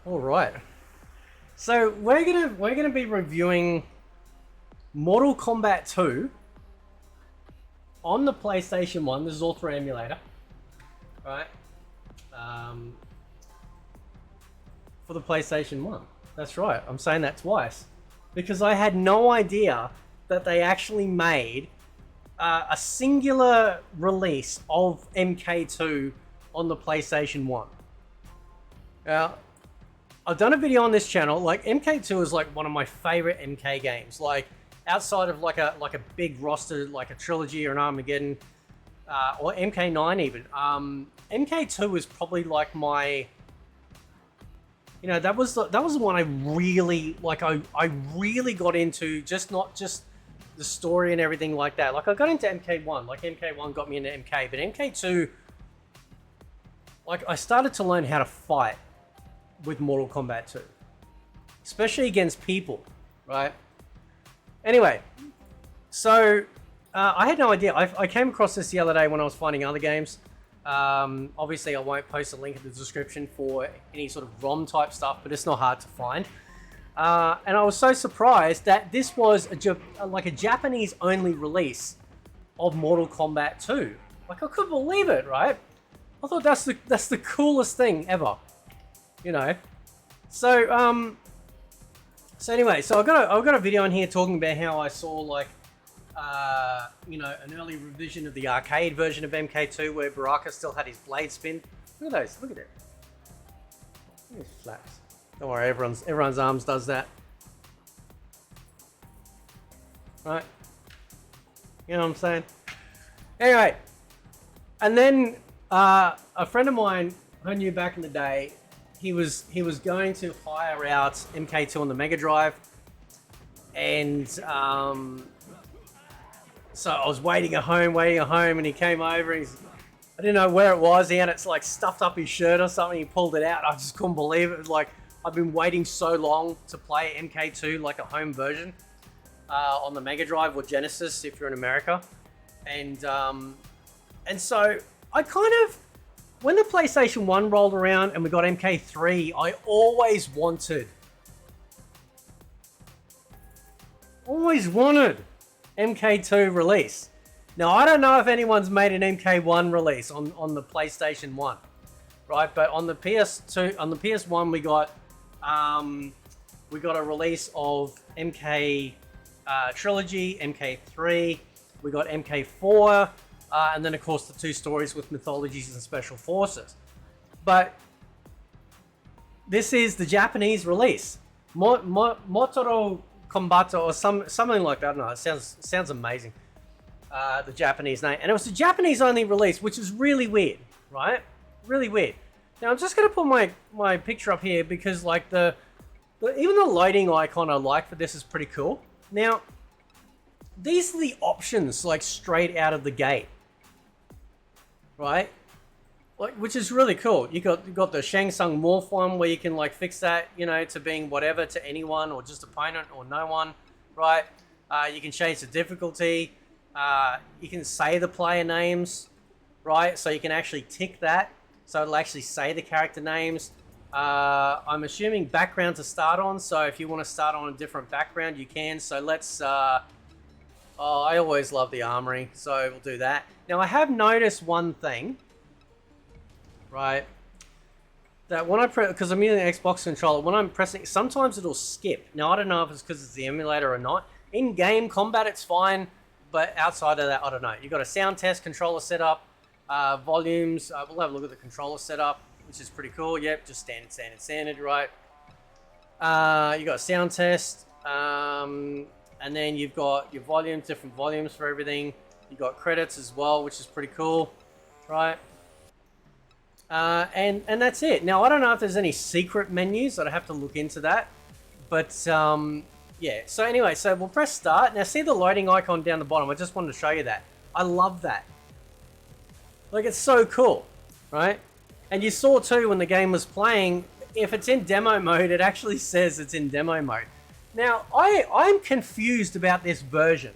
All right. So we're gonna be reviewing Mortal Kombat 2 on the PlayStation 1. This is all through emulator, right? For the PlayStation 1. That's right. I'm saying that twice because I had no idea that they actually made a singular release of MK2 on the PlayStation 1. Now, I've done a video on this channel. Like, MK2 is like one of my favorite MK games. Like, outside of like a big roster, like a trilogy or an Armageddon, or MK9 even. MK2 is probably like my, that was the one I really like. I really got into, not just the story and everything like that. Like, I got into MK1. Like, MK1 got me into MK, but MK2, like, I started to learn how to fight with Mortal Kombat 2, especially against people, right? Anyway, so I had no idea. I came across this the other day when I was finding other games. Obviously, I won't post a link in the description for any sort of ROM type stuff, but it's not hard to find. And I was so surprised that this was like a Japanese only release of Mortal Kombat 2. Like, I couldn't believe it, right? I thought that's the coolest thing ever, So anyway, I've got a video in here talking about how I saw like an early revision of the arcade version of MK2 where Baraka still had his blade spin. Look at those, look at it. Look at these flaps. Don't worry, everyone's arms does that. Right? You know what I'm saying? Anyway, and then a friend of mine I knew back in the day, he was going to hire out MK2 on the Mega Drive, and so I was waiting at home, and he came over, and I didn't know where it was. He had it like stuffed up his shirt or something. He pulled it out. I just couldn't believe it. It was like, I've been waiting so long to play MK2, like a home version, on the Mega Drive or Genesis if you're in America. And so I kind of, when the PlayStation 1 rolled around and we got MK3, I always wanted MK2 release. Now, I don't know if anyone's made an MK1 release on the PlayStation 1, right? But on the PS2, on the PS1, we got a release of MK Trilogy, MK3, we got MK4, and then of course the two stories with Mythologies and Special Forces. But this is the Japanese release, Motoro Kombat or something like that. I don't know. It sounds amazing. The Japanese name, and it was a Japanese only release, which is really weird, right? Really weird. Now I'm just gonna put my picture up here because like even the loading icon I like for this is pretty cool. Now these are the options like straight out of the gate, right? Like, which is really cool. You got the Shang Tsung Morph one where you can like fix that, to being whatever to anyone or just opponent or no one, right? You can change the difficulty. You can say the player names, right? So you can actually tick that. So it'll actually say the character names. I'm assuming background to start on. So if you want to start on a different background, you can. So let's, I always love the armory. So we'll do that. Now I have noticed one thing, right? That when I press, because I'm using an Xbox controller, when I'm pressing, sometimes it'll skip. Now I don't know if it's because it's the emulator or not. In game combat, it's fine. But outside of that, I don't know. You've got a sound test controller setup, volumes. We'll have a look at the controller setup, which is pretty cool. Yep, just standard, right? You got a sound test, and then you've got your volumes, different volumes for everything. You've got credits as well, which is pretty cool, right? And that's it. Now, I don't know if there's any secret menus. I'd have to look into that. But yeah, so anyway, so we'll press start. Now see the loading icon down the bottom. I just wanted to show you that. I love that. Like, it's so cool, right? And you saw too when the game was playing, if it's in demo mode, it actually says it's in demo mode. Now, I'm confused about this version.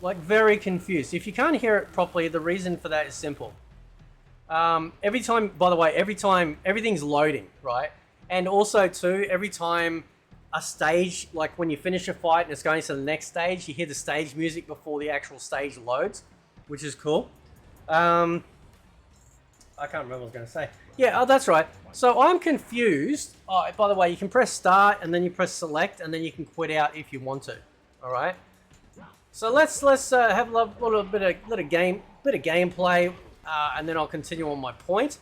Like, very confused. If you can't hear it properly, the reason for that is simple. Every time, by the way, everything's loading, right? And also too, every time a stage, like when you finish a fight and it's going to the next stage, you hear the stage music before the actual stage loads, which is cool. I can't remember what I was going to say. Yeah, oh, that's right. So I'm confused. Oh, by the way, you can press start and then you press select and then you can quit out if you want to. All right. So let's have a little bit of gameplay, and then I'll continue on my point.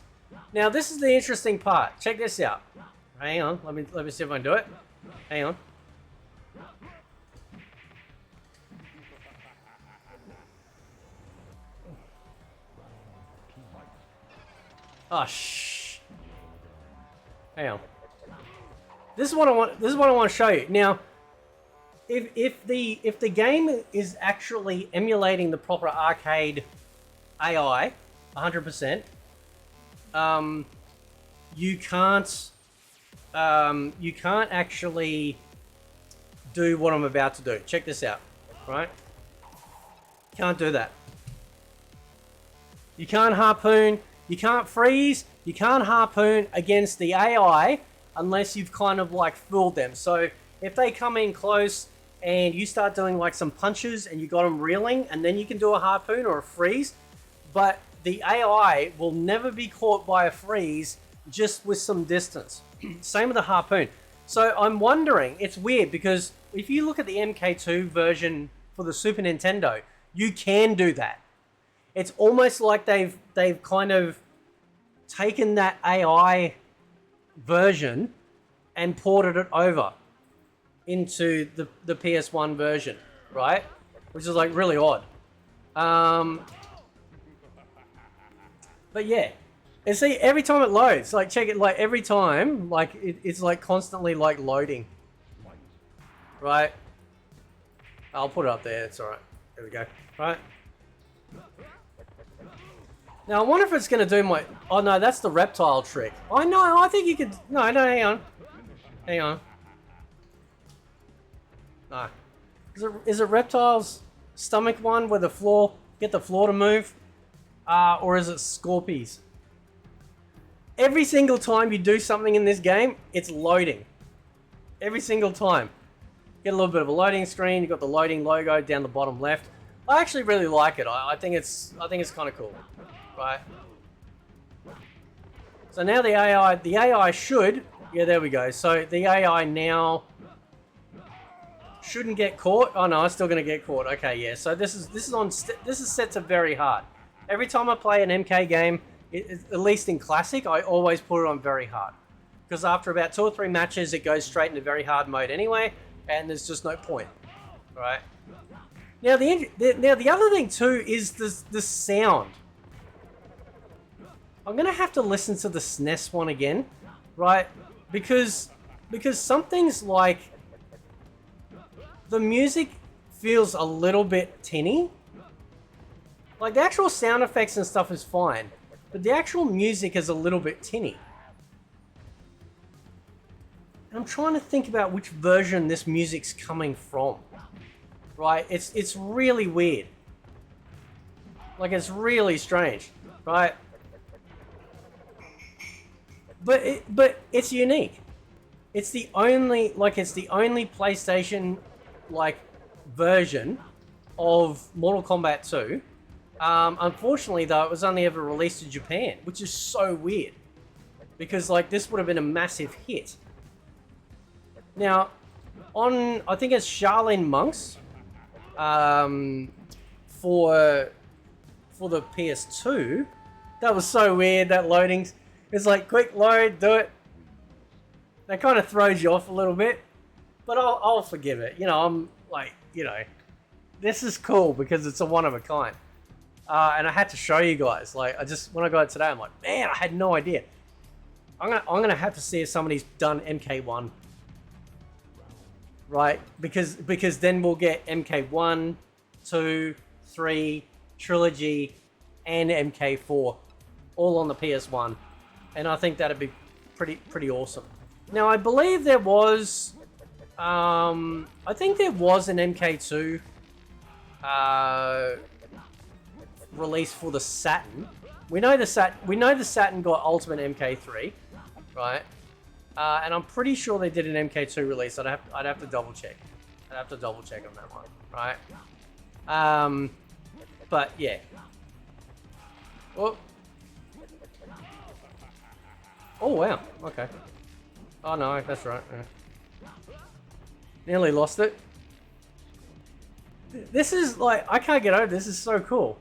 Now this is the interesting part. Check this out. Hang on. Let me see if I can do it. Hang on. Oh shh. Hang on. This is what I want to show you. Now, if the game is actually emulating the proper arcade AI, 100%, you can't actually do what I'm about to do. Check this out, right? Can't do that. You can't harpoon. You can't freeze, you can't harpoon against the AI unless you've kind of like fooled them. So if they come in close and you start doing like some punches and you got them reeling, and then you can do a harpoon or a freeze, but the AI will never be caught by a freeze just with some distance. Same with the harpoon. So I'm wondering, it's weird because if you look at the MK2 version for the Super Nintendo, you can do that. It's almost like they've kind of taken that AI version and ported it over into the PS1 version, right? Which is like really odd. But yeah, and see, every time it loads, like check it, like every time, like it's like constantly like loading, right? I'll put it up there. It's all right. There we go. Right. Now, I wonder if it's going to do my... Oh, no, that's the reptile trick. Oh, no, I think you could... No, hang on. Hang on. No. Is it reptile's stomach one where the floor... Get the floor to move? Or is it Scorpies? Every single time you do something in this game, it's loading. Every single time. Get a little bit of a loading screen. You've got the loading logo down the bottom left. I actually really like it. I think it's kind of cool. Right. So now the AI should, yeah, there we go. So the AI now shouldn't get caught. Oh no, it's still gonna get caught. Okay, yeah. So this is set to very hard. Every time I play an MK game, at least in classic, I always put it on very hard, because after about 2 or 3 matches, it goes straight into very hard mode anyway, and there's just no point. Right. Now the other thing too is the sound. I'm gonna have to listen to the SNES one again, right? Because some things like the music feels a little bit tinny. Like the actual sound effects and stuff is fine, but the actual music is a little bit tinny. And I'm trying to think about which version this music's coming from. Right? It's really weird. Like it's really strange, right? But it's unique. It's the only PlayStation like version of Mortal Kombat 2. Unfortunately though, it was only ever released in Japan, which is so weird. Because like this would have been a massive hit. Now, I think it's Shaolin Monks, for the PS2, that was so weird, that loading. It's like, quick load, do it. That kind of throws you off a little bit, but I'll forgive it. You know, I'm like, you know, this is cool because it's a one of a kind. And I had to show you guys. Like, when I got it today, I'm like, man, I had no idea. I'm gonna have to see if somebody's done MK1, right? Because then we'll get MK1, 2, 3, Trilogy, and MK4, all on the PS1. And I think that'd be pretty awesome. Now, I believe there was, I think there was an MK2 release for the Saturn. We know the Saturn got Ultimate MK3, right? And I'm pretty sure they did an MK2 release. I'd have to double check. I'd have to double check on that one, right? But yeah. Oh. Oh wow. Okay. Oh no, that's right. Yeah. Nearly lost it. This is like, I can't get over this. This is so cool.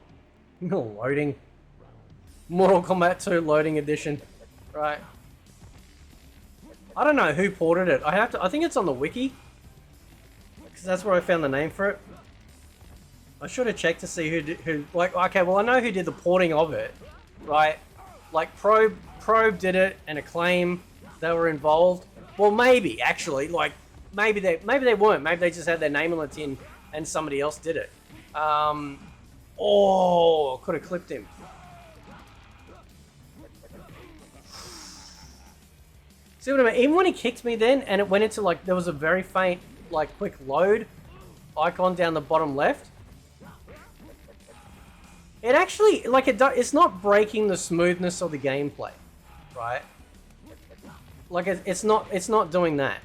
Loading. Mortal Kombat 2 loading edition. Right. I don't know who ported it. I think it's on the wiki. Because that's where I found the name for it. I should have checked to see who like, okay, well I know who did the porting of it. Right? Like Probe did it and Acclaim, they were involved. Well maybe, actually, like maybe they weren't. Maybe they just had their name on the tin and somebody else did it. Oh, could have clipped him. See what I mean? Even when he kicked me then, and it went into like, there was a very faint, like quick load icon down the bottom left. It actually, like it's not breaking the smoothness of the gameplay, right? Like it's not doing that.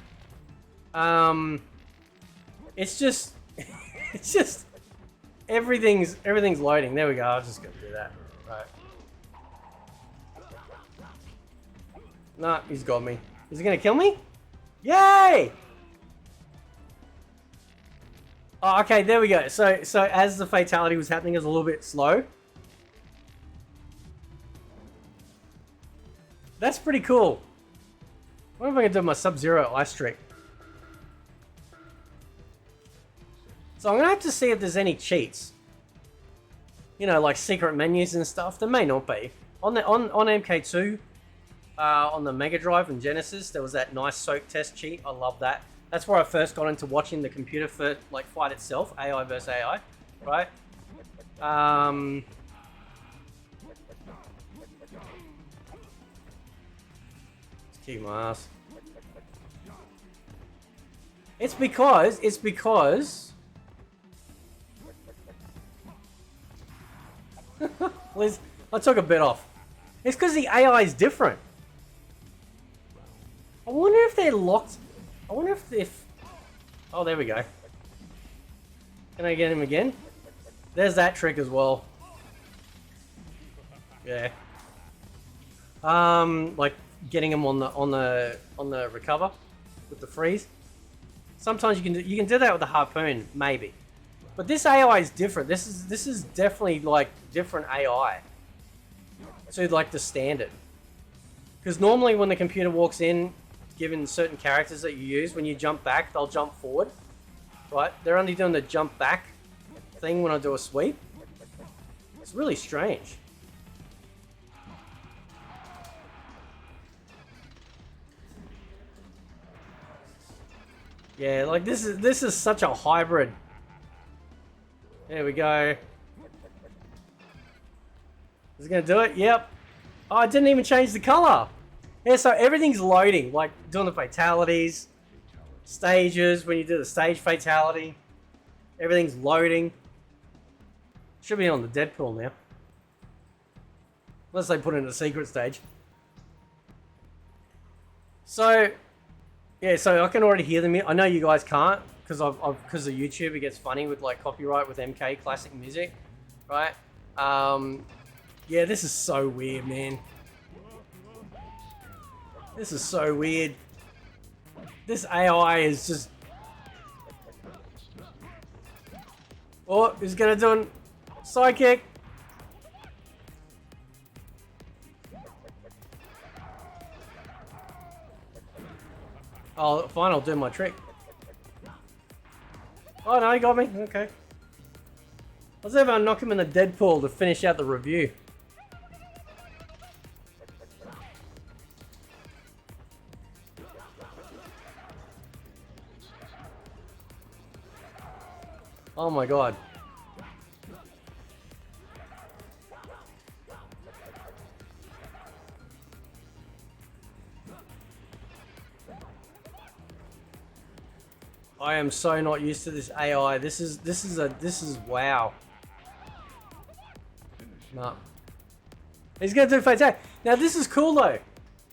It's just, it's just, everything's loading. There we go. I was just gonna do that, right? Nah, he's got me. Is he gonna kill me? Yay! Oh, okay, there we go. So as the fatality was happening, it was a little bit slow. That's pretty cool. What if I can do my Sub-Zero ice trick? So I'm gonna have to see if there's any cheats. You know, like secret menus and stuff. There may not be. On MK2, on the Mega Drive and Genesis, there was that nice soak test cheat. I love that. That's where I first got into watching the computer for like fight itself, AI versus AI, right? Let's kick my ass. It's because Liz, I took a bit off. It's because the AI is different. I wonder if they're locked. I wonder if... Oh, there we go. Can I get him again? There's that trick as well. Yeah. Like getting him on the recover with the freeze. Sometimes you can do that with the harpoon, maybe. But this AI is different. This is definitely like different AI to like the standard. Because normally when the computer walks in, given certain characters that you use, when you jump back, they'll jump forward, right? They're only doing the jump back thing when I do a sweep. It's really strange. Yeah, like this is such a hybrid. There we go. Is it gonna do it? Yep. Oh, I didn't even change the color. Yeah, so everything's loading, like doing the fatalities, stages, when you do the stage fatality, everything's loading. Should be on the Deadpool now. Unless they put it in a secret stage. So, yeah, so I can already hear them. I know you guys can't, because because of YouTube, it gets funny with like copyright with MK classic music, right? Yeah, this is so weird, man. This is so weird. This AI is just... Oh, he's gonna do a side kick. Oh, fine, I'll do my trick. Oh no, he got me. Okay. Let's see if I knock him in the Deadpool to finish out the review. Oh my god. I am so not used to this AI. This is wow. No. He's gonna do fatality. Now this is cool though.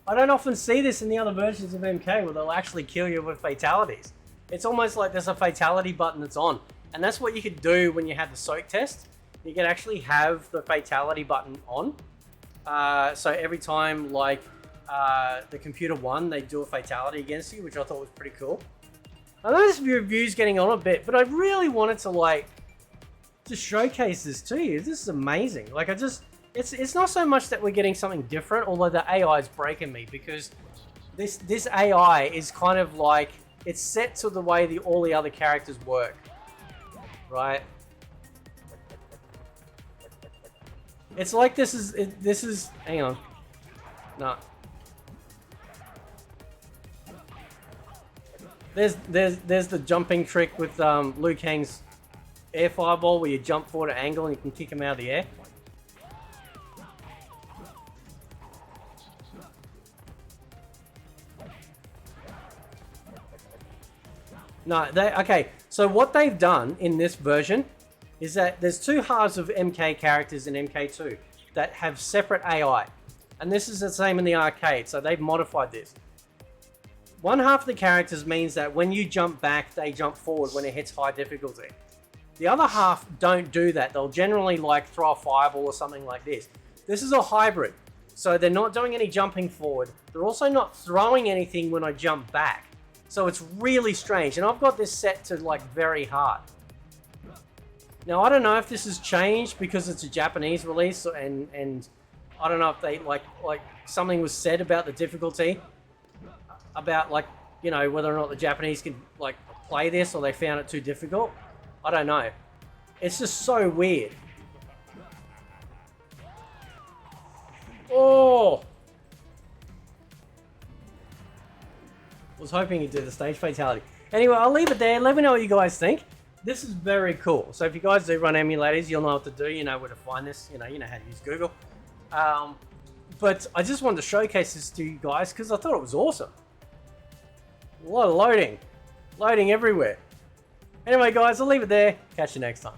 I don't often see this in the other versions of MK where they'll actually kill you with fatalities. It's almost like there's a fatality button that's on. And that's what you could do when you have the soak test. You can actually have the fatality button on. So every time like the computer won, they do a fatality against you, which I thought was pretty cool. I know this review's getting on a bit, but I really wanted to like to showcase this to you. This is amazing. Like it's not so much that we're getting something different, although the AI is breaking me, because this AI is kind of like, it's set to the way all the other characters work, right? It's like this is hang on, no. There's the jumping trick with Liu Kang's air fireball, where you jump forward at an angle and you can kick him out of the air. No, okay. So what they've done in this version is that there's two halves of MK characters in MK2 that have separate AI. And this is the same in the arcade, so they've modified this. One half of the characters means that when you jump back, they jump forward when it hits high difficulty. The other half don't do that. They'll generally like throw a fireball or something like this. This is a hybrid. So they're not doing any jumping forward. They're also not throwing anything when I jump back. So it's really strange. And I've got this set to like very hard. Now, I don't know if this has changed because it's a Japanese release, and I don't know if they like something was said about the difficulty, about like, you know, whether or not the Japanese could like play this or they found it too difficult. I don't know. It's just so weird. Oh! Was hoping he'd do the stage fatality. Anyway, I'll leave it there. Let me know what you guys think. This is very cool. So if you guys do run emulators, you'll know what to do. You know where to find this. You know how to use Google. But I just wanted to showcase this to you guys because I thought it was awesome. A lot of loading. Loading everywhere. Anyway, guys, I'll leave it there. Catch you next time.